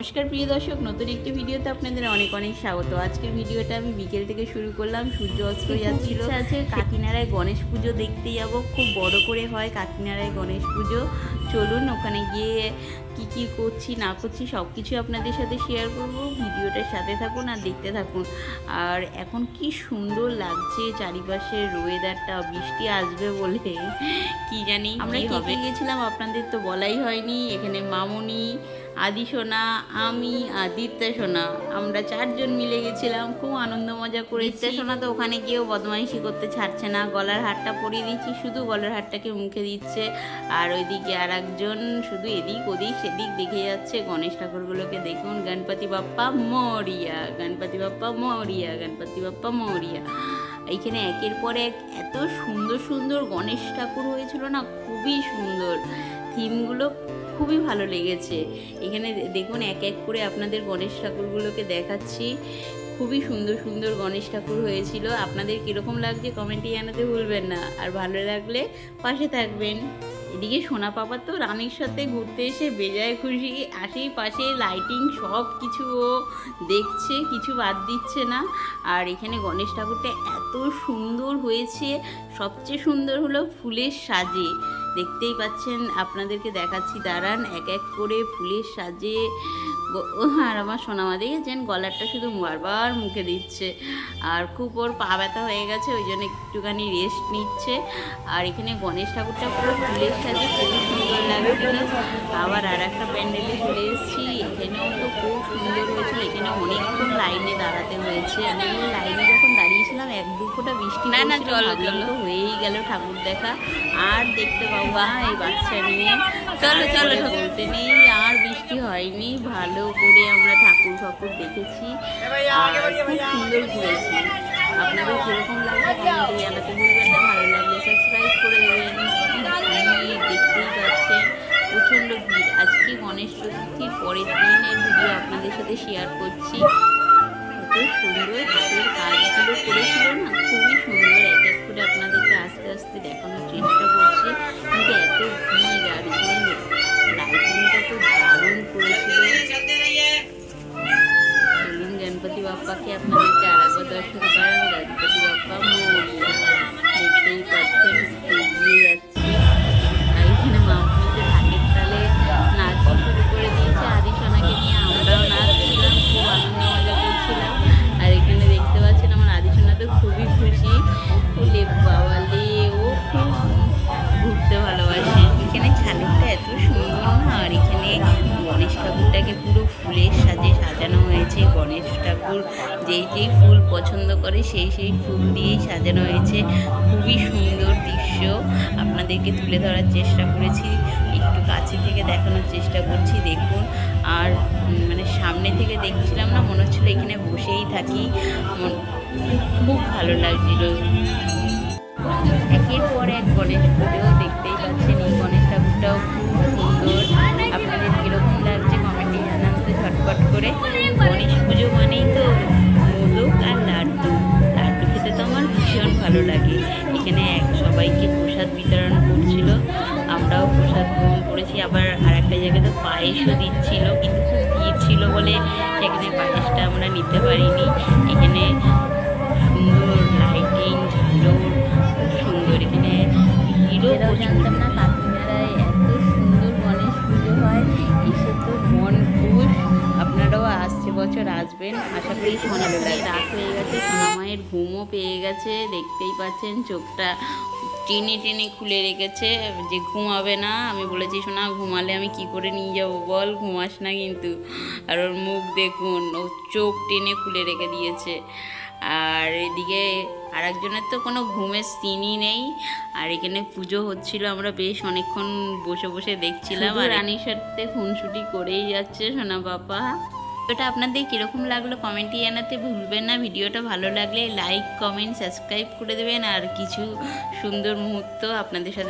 नमस्कार प्रिय दर्शक नतून एक भिडियोते आपनादेर अनेक अनेक स्वागत। आजकेर भिडियोटा आमी बिकेल थेके शुरू करलाम। सूर्य अस्त जाच्छिलो। काकिनाड़ाय गणेश पुजो देखते जाबो। खूब बड़ो करे हय काकिनाड़ाय गणेश पुजो। चलुन ओखाने गिये की की करछि ना करछि सबकिछु आपनादेर साथे शेयार करब। भिडियोटार साथे थाकुन आर देखते थाकुन। आर एखन की सुंदर लागছে चारिपाशेर ওয়েদারটা। বৃষ্টি আসবে বলে কি জানি আমরা কি হবে। গিয়েছিলাম আপনাদের তো বলাই হয়নি। এখানে মামুনি, आदि सोना, आमी और दीप्ता सोना আমরা চারজন মিলে গেছিলাম। খুব আনন্দ মজা করেছি। দীপ্তা সোনা তো ওখানে গিয়েও বদমাইশি করতে ছাড়ছে না। গলার হারটা পরিয়ে দিচ্ছি, শুধু গলার হারটাকে মুখে দিচ্ছে। আর ওইদিকে আর একজন শুধু এদিক ওদিক সেদিক দেখে যাচ্ছে। গণেশ ঠাকুরগুলোকে দেখুন, গণপতি বাপ্পা মরিয়া, গণপতি বাপ্পা মরিয়া, গণপতি বাপ্পা মরিয়া। এইখানে একের পর এক এত সুন্দর সুন্দর গণেশ ঠাকুর হয়েছিল না, খুবই সুন্দর। থিমগুলো খুবই ভালো লেগেছে। এখানে দেখুন এক এক করে আপনাদের গণেশ ঠাকুরগুলোকে দেখাচ্ছি। খুবই সুন্দর সুন্দর গণেশ ঠাকুর হয়েছিল। আপনাদের কীরকম লাগছে কমেন্টে জানাতে ভুলবেন না। আর ভালো লাগলে পাশে থাকবেন। এদিকে সোনা পাপা তো রানীর সাথে ঘুরতে এসে বেজায় খুশি। আশেপাশে লাইটিং সব কিছু ও দেখছে, কিছু বাদ দিচ্ছে না। আর এখানে গণেশ ঠাকুরটা এত সুন্দর হয়েছে। সবচেয়ে সুন্দর হলো ফুলের সাজে। দেখতেই পাচ্ছেন, আপনাদেরকে দেখাচ্ছি, দাঁড়ান এক এক করে ফুলের সাজে। আর আমার সোনামা দেখেছেন গলারটা শুধু বারবার মুখে দিচ্ছে। আর খুব ওর পা ব্যথা হয়ে গেছে, ওই জন্য একটুখানি রেস্ট নিচ্ছে। আর এখানে গণেশ ঠাকুরটা পুরো ফুলের সাজে খুবই সুন্দর লাগছিল। আবার আর একটা প্যান্ডেলে চলে এসেছি। এখানেও তো খুব সুন্দর হয়েছিল। এখানে অনেকক্ষণ লাইনে দাঁড়াতে হয়েছে। আমি লাইনে যখন দাঁড়িয়েছিলাম এক দু ফোঁটা বৃষ্টি ভাবলাম তো হয়েই গেল ঠাকুর দেখা। আর দেখতে পাবো এই বাচ্চা নিয়ে চলো চলো বলতে নেই। আর বৃষ্টি হয়নি, ভালো করে আমরা ঠাকুর ফাকুর দেখেছি। আর খুব সুন্দর ঘুরেছি। আপনাদের কীরকম লাগছে কমেন্টে জানাতে ভুলবেন না। ভালো লাগলে সাবস্ক্রাইব করে দেবেন। দেখতেই পাচ্ছেন প্রচণ্ড ভিড়। আজকে গণেশ চতুর্থীর পরের দিনের ভিডিও আপনাদের সাথে শেয়ার করছি। কত সুন্দর হাতের কাজগুলো করেছিল না, খুবই সুন্দর। এক এক করে আপনাদেরকে আস্তে আস্তে দেখানোর চেষ্টা করছি। কিন্তু এত ভিড় আর লাইটিংটা তো দারুণ করেছিল। চলুন গণপতি বাপ্পাকে আপনাদেরকে আরেকবার দর্শন করেন। গণপতি বাপ্পা মরিয়া। দেখতেই পাচ্ছেন এগিয়ে যাচ্ছে। আর এখানে মামুনিতে ঢাকের তালে নাচ শুরু করে দিয়েছে। আদি সোনাকে নিয়ে আমরাও নাচছিলাম, খুব আনন্দ মজা করছিলাম। আর এখানে দেখতে পাচ্ছেন আমার আদি সোনা তো খুবই খুশি। ওলে বাবালে, ও খুব ঘুরতে ভালোবাসে। এখানে ঝালরটা এত সুন্দর না। আর এখানে গণেশ ঠাকুরটাকে পুরো ফুলের সাজে সাজানো হয়েছে। গণেশ ঠাকুর যেই যেই ফুল পছন্দ করে সেই সেই ফুল দিয়েই সাজানো হয়েছে। খুবই সুন্দর দৃশ্য আপনাদেরকে তুলে ধরার চেষ্টা করেছি। একটু কাছে থেকে দেখানোর চেষ্টা করছি, দেখুন। আর মানে সামনে থেকে দেখছিলাম না, মনে হচ্ছিলো এখানে বসেই থাকি। খুব ভালো লাগছিল। একের পর এক গণেশ পুজো দেখতেই পাচ্ছেন। এই গণেশ ঠাকুরটাও খুব সুন্দর। আপনাদের কীরকম লাগছে কমেন্টে জানান তো ঝটপট করে। গণেশ পুজো মানেই তো মোদক আর লাড্ডু। লাড্ডু খেতে তো আমার ভীষণ ভালো লাগে। এখানে সবাইকে প্রসাদ বিতরণ করছিল, আমরাও প্রসাদ গ্রহণ করেছি। আবার আর একটা জায়গায় তো পায়েসও দিচ্ছিল, কিন্তু খুব ভিড় ছিল বলে সেখানে পায়েসটা আমরা নিতে পারিনি। এখানে সুন্দর লাইটিং, ঝালর, সুন্দর। এখানে ভিড়ও জানতাম না কাকিনাড়ায় এত সুন্দর গণেশ পুজো হয়। এসে তো মন খুশ। আপনারাও আসছে বছর আসবেন। আশা করি সোনামায়ের রাত হয়ে গেছে, সোনামায়ের ঘুমও পেয়ে গেছে। দেখতেই পাচ্ছেন চোখটা টেনে টেনে খুলে রেখেছে যে ঘুমাবে না। আমি বলেছি সোনা ঘুমালে আমি কি করে নিয়ে যাবো বল, ঘুমাস না কিন্তু। আর ওর মুখ দেখুন, ও চোখ টেনে খুলে রেখে দিয়েছে। আর এদিকে আর একজনের তো কোনো ঘুমের সিনই নেই। আর এখানে পুজো হচ্ছিল, আমরা বেশ অনেকক্ষণ বসে বসে দেখছিলাম। আর রানীর সাথে খুনসুটি করেই যাচ্ছে সোনা বাবা। ভিডিওটা আপনাদের কীরকম লাগলো কমেন্টে জানাতে ভুলবেন না। ভিডিওটা ভালো লাগলে লাইক কমেন্ট সাবস্ক্রাইব করে দেবেন। আর কিছু সুন্দর মুহূর্ত আপনাদের সাথে